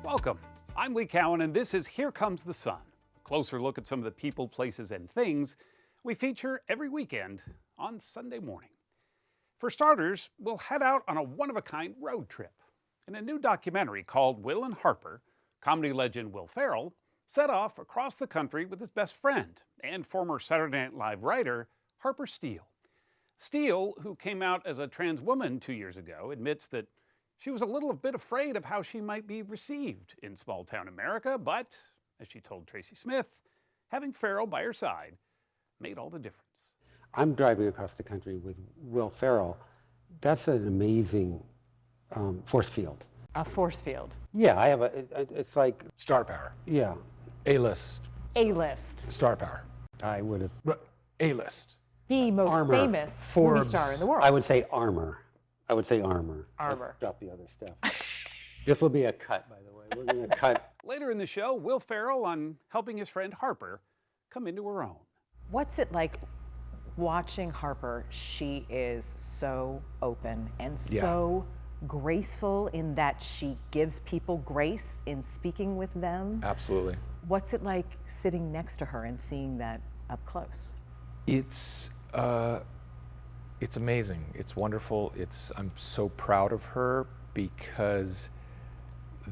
Welcome. I'm Lee Cowan, and this is Here Comes the Sun, a closer look at some of the people, places, and things we feature every weekend on Sunday morning. For starters, we'll head out on a one-of-a-kind road trip. In a new documentary called Will and Harper, comedy legend Will Ferrell set off across the country with his best friend and former Saturday Night Live writer, Harper Steele. Steele, who came out as a trans woman 2 years ago, admits that she was a little bit afraid of how she might be received in small-town America, but, as she told Tracy Smith, having Ferrell by her side made all the difference. I'm driving across the country with Will Ferrell. That's an amazing force field. A force field. Yeah, I have it's like... Star power. Yeah. A-list. A-list. Star power. I would have... A-list. The most Armor. famous Forbes. movie star in the world. I would say armor. Armor. Armor. Let's drop the other stuff. This will be a cut, by the way. We're going to cut. Later in the show, Will Ferrell on helping his friend Harper come into her own. What's it like watching Harper? She is so open and so graceful in that she gives people grace in speaking with them. Absolutely. What's it like sitting next to her and seeing that up close? It's amazing. It's wonderful. I'm so proud of her because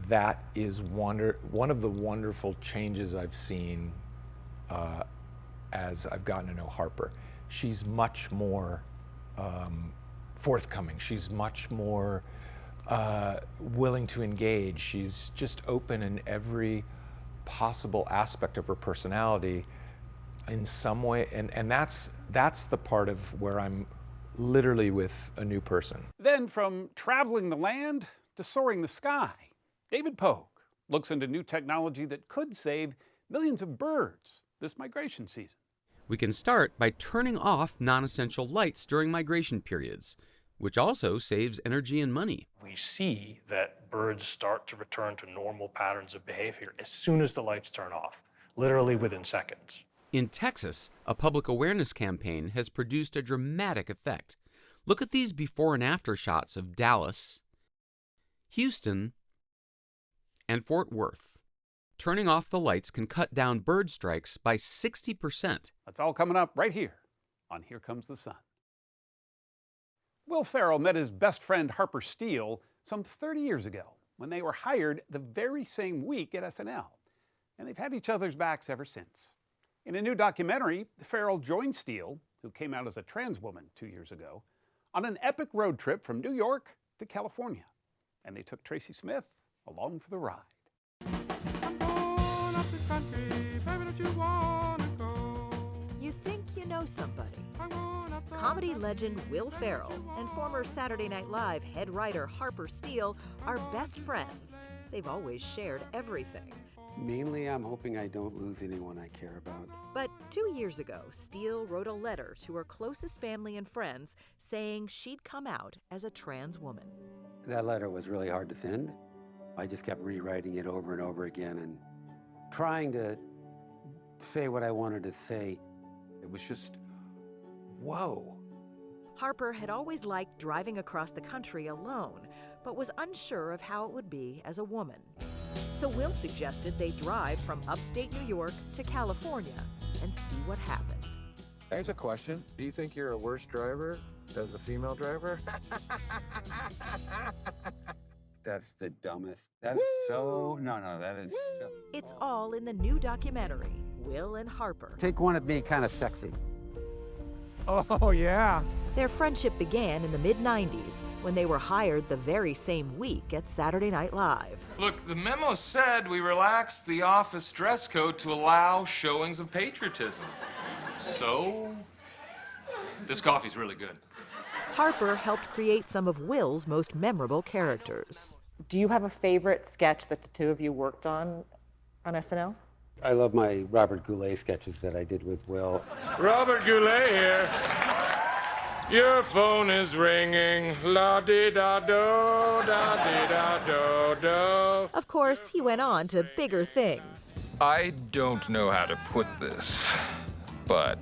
that is one of the wonderful changes I've seen as I've gotten to know Harper. She's much more forthcoming. She's much more willing to engage. She's just open in every possible aspect of her personality in some way, and that's the part of where I'm literally with a new person. Then from traveling the land to soaring the sky, David Pogue looks into new technology that could save millions of birds this migration season. We can start by turning off non-essential lights during migration periods, which also saves energy and money. We see that birds start to return to normal patterns of behavior as soon as the lights turn off, literally within seconds. In Texas, a public awareness campaign has produced a dramatic effect. Look at these before and after shots of Dallas, Houston, and Fort Worth. Turning off the lights can cut down bird strikes by 60%. That's all coming up right here on Here Comes the Sun. Will Ferrell met his best friend Harper Steele some 30 years ago when they were hired the very same week at SNL, and they've had each other's backs ever since. In a new documentary, Ferrell joined Steele, who came out as a trans woman 2 years ago, on an epic road trip from New York to California, and they took Tracy Smith along for the ride. You think you know somebody. Comedy legend Will Ferrell and former Saturday Night Live head writer Harper Steele are best friends. They've always shared everything. Mainly, I'm hoping I don't lose anyone I care about. But 2 years ago, Steele wrote a letter to her closest family and friends saying she'd come out as a trans woman. That letter was really hard to send. I just kept rewriting it over and over again and trying to say what I wanted to say. It was just, whoa. Harper had always liked driving across the country alone, but was unsure of how it would be as a woman. So Will suggested they drive from upstate New York to California and see what happened. Here's a question. Do you think you're a worse driver as a female driver? That's the dumbest. That is so... No, that is so... It's all in the new documentary, Will and Harper. Take one of me kind of sexy. Oh, yeah. Their friendship began in the mid-90s when they were hired the very same week at Saturday Night Live. Look, the memo said we relaxed the office dress code to allow showings of patriotism. So, this coffee's really good. Harper helped create some of Will's most memorable characters. Do you have a favorite sketch that the two of you worked on SNL? I love my Robert Goulet sketches that I did with Will. Robert Goulet here. Your phone is ringing. La-dee-da-do, da-dee-da-do-do. Of course, he went on to bigger things. I don't know how to put this, but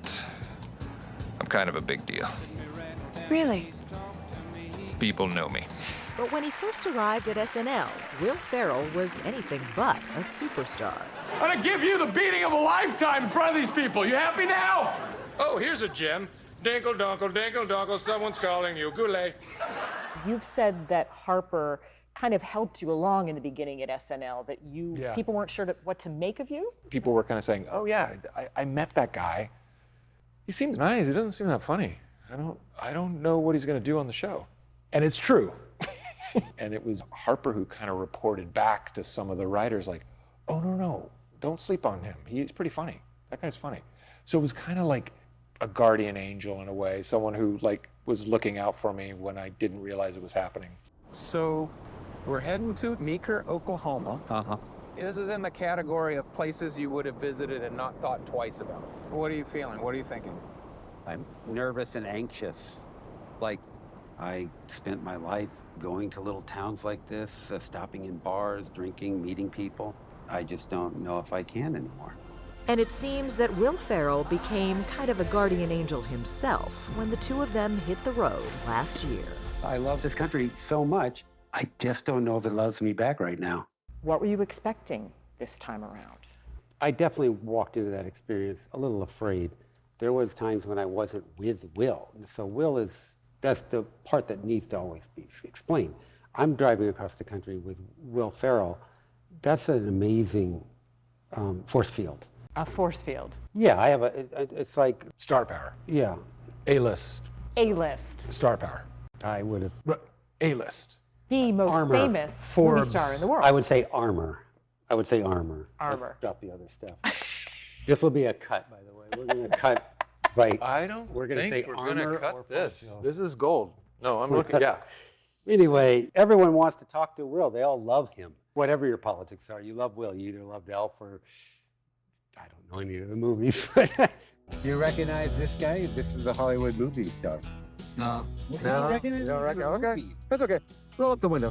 I'm kind of a big deal. Really? People know me. But when he first arrived at SNL, Will Ferrell was anything but a superstar. I'm gonna give you the beating of a lifetime in front of these people. You happy now? Oh, here's a gem. Dinkle donkle, someone's calling you. Goulet. You've said that Harper kind of helped you along in the beginning at SNL, that people weren't sure what to make of you? People were kind of saying, oh yeah, I met that guy. He seems nice, he doesn't seem that funny. I don't know what he's gonna do on the show. And it's true. And it was Harper who kind of reported back to some of the writers like, oh no, don't sleep on him. He's pretty funny. That guy's funny. So it was kind of like a guardian angel in a way, someone who like was looking out for me when I didn't realize it was happening. So we're heading to Meeker, Oklahoma. This is in the category of places you would have visited and not thought twice about. What are you feeling? What are you thinking? I'm nervous and anxious. Like, I spent my life going to little towns like this, stopping in bars, drinking, meeting people. I just don't know if I can anymore. And it seems that Will Ferrell became kind of a guardian angel himself when the two of them hit the road last year. I love this country so much, I just don't know if it loves me back right now. What were you expecting this time around? I definitely walked into that experience a little afraid. There was times when I wasn't with Will. So that's the part that needs to always be explained. I'm driving across the country with Will Ferrell. That's an amazing force field. A force field. Yeah, I have it's like... Star power. Yeah. A-list. A-list. Star power. I would have... A-list. The most Armor. famous Forbes. movie star in the world. I would say armor. Armor. Armor. Let's drop the other stuff. This will be a cut, by the way. We're going to cut right. We're gonna say we're armor gonna or cut this. force field. This is gold. No, I'm looking, yeah. Anyway, everyone wants to talk to Will. They all love him. Whatever your politics are, you love Will. You either loved Elf or, I don't know any of the movies. You recognize this guy? This is the Hollywood movie star. No. You You don't reckon? Okay. That's okay. Roll up the window.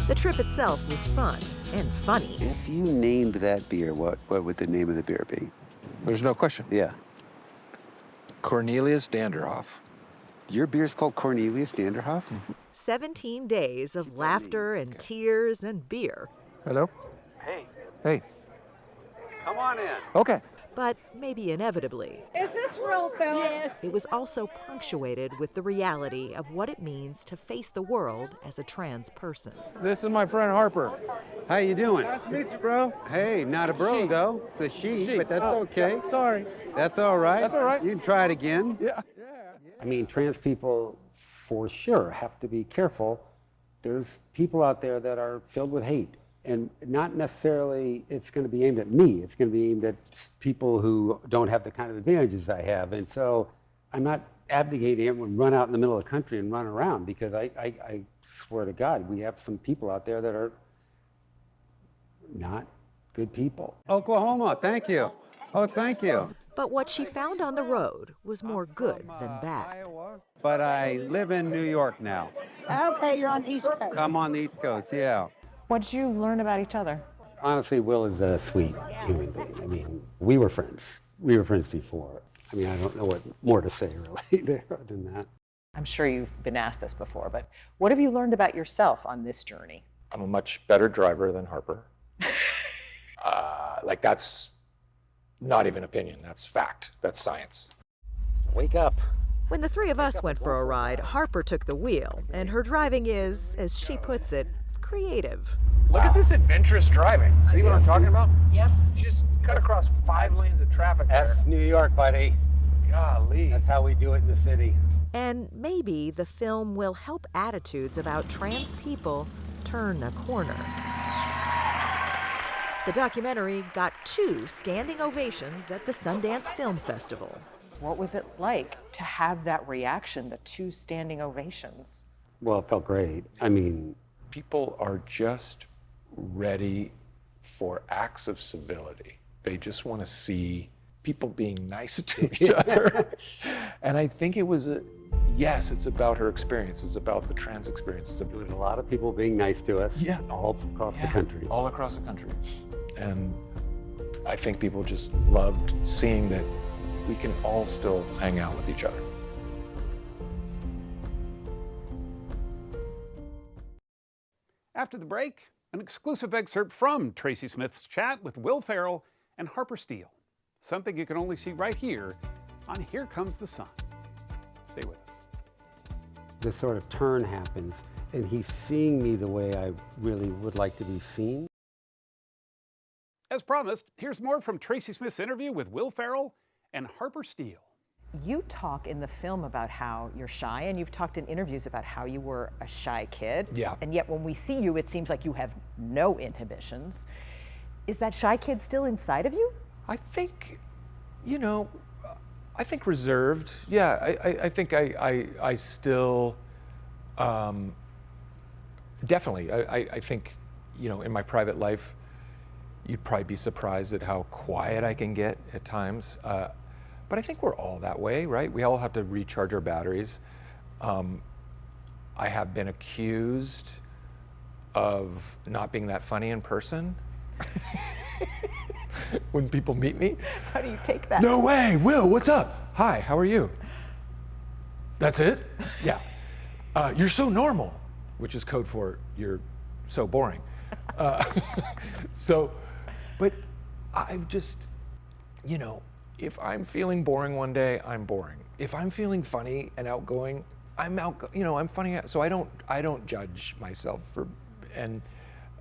The trip itself was fun and funny. If you named that beer, what would the name of the beer be? There's no question. Yeah. Cornelius Danderhoff. Your beer's called Cornelius Danderhoff? 17 days of laughter and tears and beer. Hello? Hey, Hey. come on in. Okay. But maybe inevitably, Is this real, Phil? Yes. it was also punctuated with the reality of what it means to face the world as a trans person. This is my friend Harper. How you doing? Nice to meet you, bro. Hey, not a bro, though. It's a she, but that's okay. Sorry. That's all right. That's all right. You can try it again. Yeah. I mean, trans people, for sure, have to be careful. There's people out there that are filled with hate. And not necessarily it's going to be aimed at me. It's going to be aimed at people who don't have the kind of advantages I have. And so I'm not advocating everyone run out in the middle of the country and run around, because I swear to God, we have some people out there that are not good people. Oklahoma, thank you. Oh, thank you. But what she found on the road was more good than bad. But I live in New York now. Okay, you're on the East Coast. I'm on the East Coast, yeah. What did you learn about each other? Honestly, Will is a sweet human being. I mean, we were friends. We were friends before. I mean, I don't know what more to say really there other than that. I'm sure you've been asked this before, but what have you learned about yourself on this journey? I'm a much better driver than Harper. Like, that's not even opinion, that's fact, that's science. Wake up. When the three of us went for a ride, Harper took the wheel, and her driving is, as she puts it, creative. Look at this adventurous driving. See what I'm talking about? Yep. Just cut across 5 lanes of traffic there. That's New York, buddy. Golly. That's how we do it in the city. And maybe the film will help attitudes about trans people turn a corner. The documentary got 2 standing ovations at the Sundance Film Festival. What was it like to have that reaction, the 2 standing ovations? Well, it felt great. I mean, People are just ready for acts of civility. They just want to see people being nice to each other. And I think it was yes, it's about her experience. It's about the trans experience. there was a lot of people being nice to us all across the country. All across the country. And I think people just loved seeing that we can all still hang out with each other. After the break, an exclusive excerpt from Tracy Smith's chat with Will Ferrell and Harper Steele. Something you can only see right here on Here Comes the Sun. Stay with us. This sort of turn happens, and he's seeing me the way I really would like to be seen. As promised, here's more from Tracy Smith's interview with Will Ferrell and Harper Steele. You talk in the film about how you're shy, and you've talked in interviews about how you were a shy kid. Yeah. And yet when we see you, it seems like you have no inhibitions. Is that shy kid still inside of you? I think, I think reserved. Yeah, I think I still, definitely. I think, in my private life, you'd probably be surprised at how quiet I can get at times. But I think we're all that way, right? We all have to recharge our batteries. I have been accused of not being that funny in person. When people meet me. How do you take that? No way, Will, what's up? Hi, how are you? That's it? Yeah. You're so normal, which is code for you're so boring. But I've just, if I'm feeling boring one day, I'm boring. If I'm feeling funny and outgoing, I'm funny. So I don't judge myself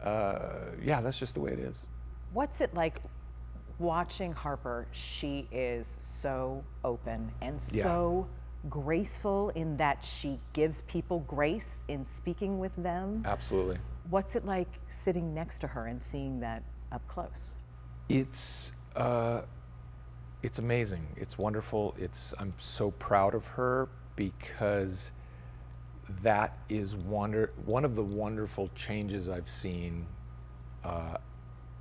that's just the way it is. What's it like watching Harper? She is so open and so graceful in that she gives people grace in speaking with them. Absolutely. What's it like sitting next to her and seeing that up close? It's amazing. It's wonderful. I'm so proud of her because that is one of the wonderful changes I've seen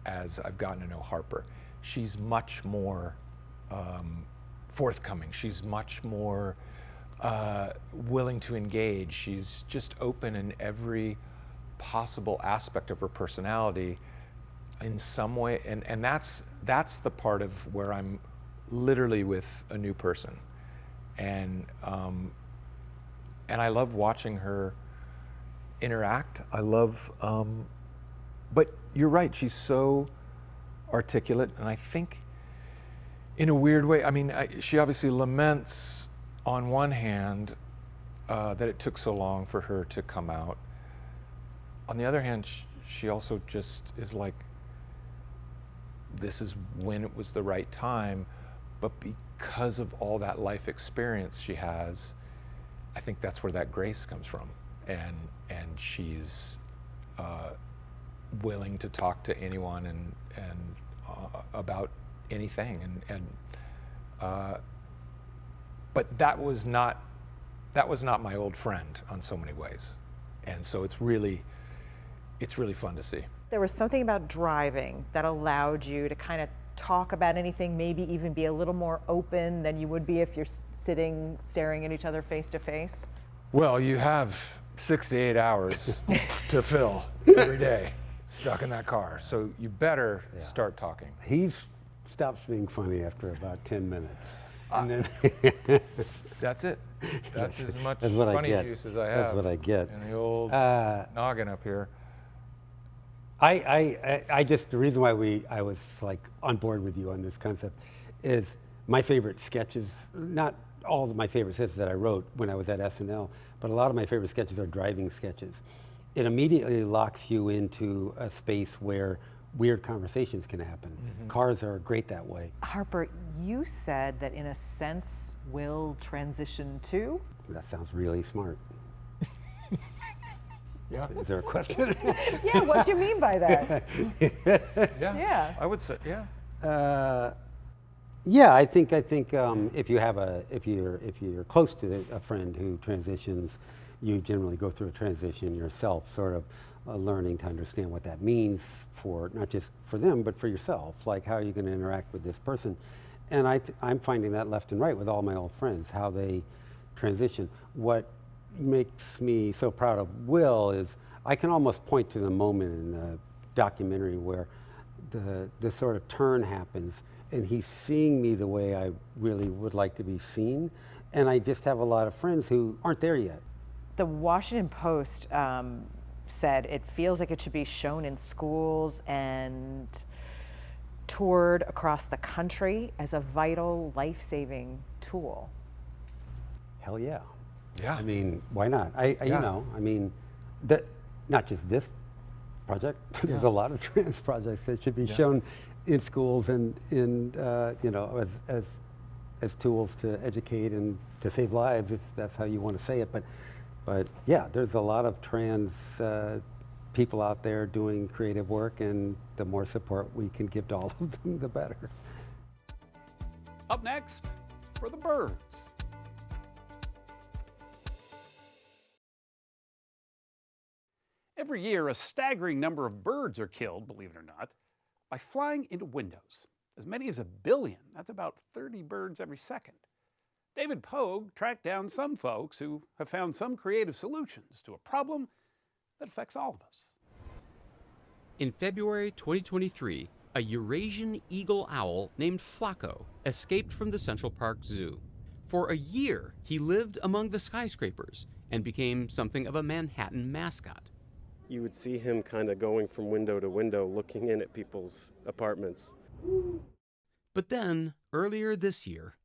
as I've gotten to know Harper. She's much more forthcoming. She's much more willing to engage. She's just open in every possible aspect of her personality in some way, and that's the part of where I'm literally with a new person, and I love watching her interact. I love, but you're right, she's so articulate, and I think in a weird way, she obviously laments on one hand that it took so long for her to come out. On the other hand, she also just is like, this is when it was the right time, but because of all that life experience she has, I think that's where that grace comes from, and she's willing to talk to anyone and about anything, but that was not my old friend on so many ways, and so it's really fun to see. There was something about driving that allowed you to kind of talk about anything, maybe even be a little more open than you would be if you're sitting staring at each other face to face? Well, you have 6 to 8 hours to fill every day stuck in that car, so you better start talking. He stops being funny after about 10 minutes. And then that's it. That's as much that's what funny I get. juice as I have. That's what I get. In the old noggin up here. I just, the reason why I was like on board with you on this concept is my favorite sketches, not all of my favorite sketches that I wrote when I was at SNL, but a lot of my favorite sketches are driving sketches. It immediately locks you into a space where weird conversations can happen. Mm-hmm. Cars are great that way. Harper, you said that in a sense, Will transition too? That sounds really smart. Yeah. Is there a question? Yeah, what do you mean by that? Yeah. I would say, yeah. Yeah, I think if you're close to a friend who transitions, you generally go through a transition yourself, sort of learning to understand what that means for not just for them, but for yourself. Like, how are you going to interact with this person? And I'm finding that left and right with all my old friends, how they transition. What makes me so proud of Will is I can almost point to the moment in the documentary where the sort of turn happens, and he's seeing me the way I really would like to be seen. And I just have a lot of friends who aren't there yet. The Washington Post said it feels like it should be shown in schools and toured across the country as a vital, life-saving tool. Hell yeah. Yeah. I mean, why not? Yeah. You know, I mean, not just this project. There's a lot of trans projects that should be shown in schools and in you know, as tools to educate and to save lives, if that's how you want to say it. But yeah, there's a lot of trans people out there doing creative work, and the more support we can give to all of them, the better. Up next, for the birds. Every year, a staggering number of birds are killed, believe it or not, by flying into windows. As many as 1 billion. That's about 30 birds every second. David Pogue tracked down some folks who have found some creative solutions to a problem that affects all of us. In February 2023, a Eurasian eagle owl named Flacco escaped from the Central Park Zoo. For a year, he lived among the skyscrapers and became something of a Manhattan mascot. You would see him kind of going from window to window looking in at people's apartments. But then, earlier this year,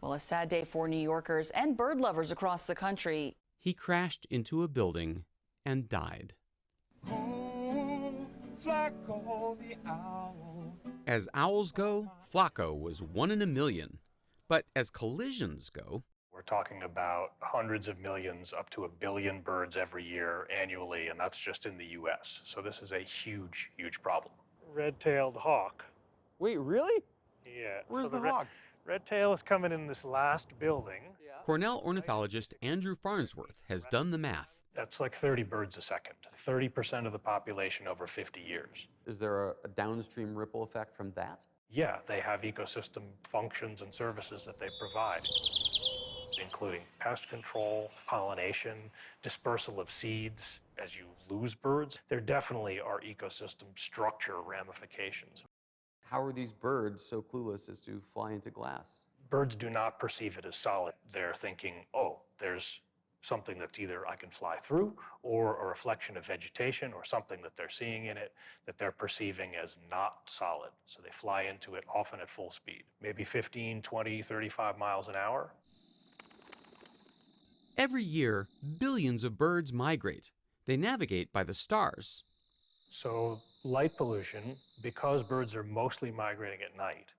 well, a sad day for New Yorkers and bird lovers across the country. He crashed into a building and died. Flacco the owl. As owls go, Flacco was 1 in a million. But as collisions go, we're talking about hundreds of millions, up to 1 billion birds every year annually, and that's just in the US. So this is a huge, huge problem. Red-tailed hawk. Wait, really? Yeah. Where's so the hawk? Red-tail is coming in this last building. Cornell ornithologist Andrew Farnsworth has done the math. That's like 30 birds a second, 30% of the population over 50 years. Is there a downstream ripple effect from that? Yeah, they have ecosystem functions and services that they provide, including pest control, pollination, dispersal of seeds. As you lose birds, there definitely are ecosystem structure ramifications. How are these birds so clueless as to fly into glass? Birds do not perceive it as solid. They're thinking, oh, there's something that's either I can fly through or a reflection of vegetation or something that they're seeing in it that they're perceiving as not solid. So they fly into it often at full speed, maybe 15, 20, 35 miles an hour. Every year, billions of birds migrate. They navigate by the stars. So light pollution, because birds are mostly migrating at night,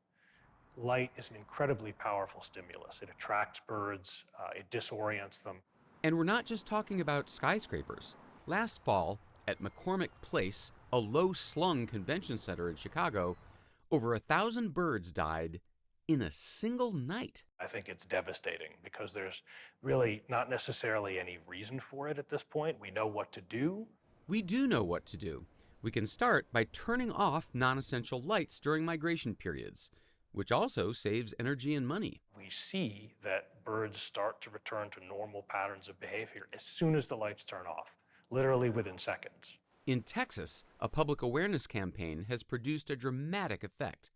light is an incredibly powerful stimulus. It attracts birds, it disorients them. And we're not just talking about skyscrapers. Last fall, at McCormick Place, a low-slung convention center in Chicago, over 1,000 birds died in a single night. I think it's devastating because there's really not necessarily any reason for it at this point. We know what to do. We do know what to do. We can start by turning off non-essential lights during migration periods, which also saves energy and money. We see that birds start to return to normal patterns of behavior as soon as the lights turn off, literally within seconds. In Texas, a public awareness campaign has produced a dramatic effect.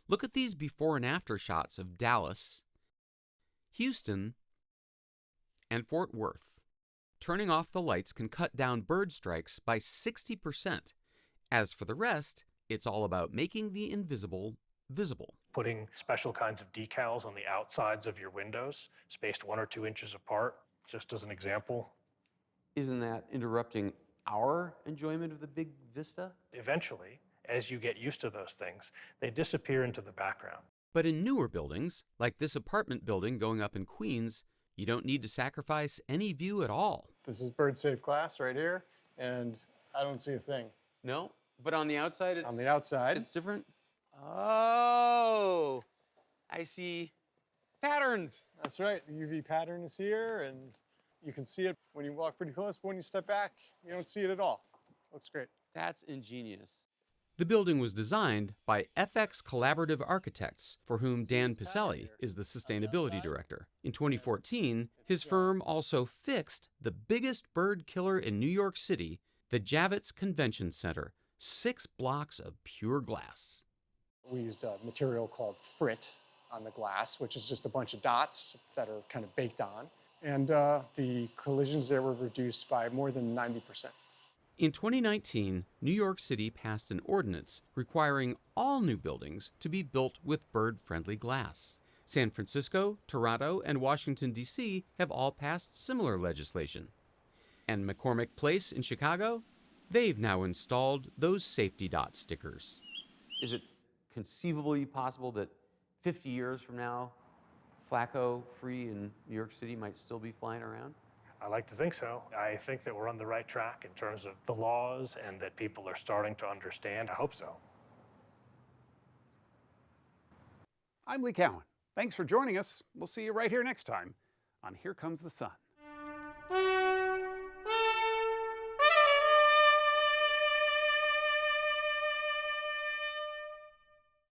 Look at these before and after shots of Dallas, Houston, and Fort Worth. Turning off the lights can cut down bird strikes by 60%. As for the rest, it's all about making the invisible visible. Putting special kinds of decals on the outsides of your windows, spaced 1 or 2 inches apart, just as an example. Isn't that interrupting our enjoyment of the big vista? Eventually, as you get used to those things, they disappear into the background. But in newer buildings, like this apartment building going up in Queens, you don't need to sacrifice any view at all. This is bird safe glass right here, and I don't see a thing. No, but on the outside, it's different. Oh, I see patterns. That's right. The UV pattern is here, and you can see it when you walk pretty close, but when you step back, you don't see it at all. Looks great. That's ingenious. The building was designed by FX Collaborative Architects, for whom Dan Piselli is the sustainability director. In 2014, his firm also fixed the biggest bird killer in New York City, the Javits Convention Center, 6 blocks of pure glass. We used a material called frit on the glass, which is just a bunch of dots that are kind of baked on. And the collisions there were reduced by more than 90%. In 2019, New York City passed an ordinance requiring all new buildings to be built with bird-friendly glass. San Francisco, Toronto, and Washington, D.C. have all passed similar legislation. And McCormick Place in Chicago? They've now installed those safety dot stickers. Is it conceivably possible that 50 years from now, Flacco free in New York City might still be flying around? I like to think so. I think that we're on the right track in terms of the laws and that people are starting to understand. I hope so. I'm Lee Cowan. Thanks for joining us. We'll see you right here next time on Here Comes the Sun.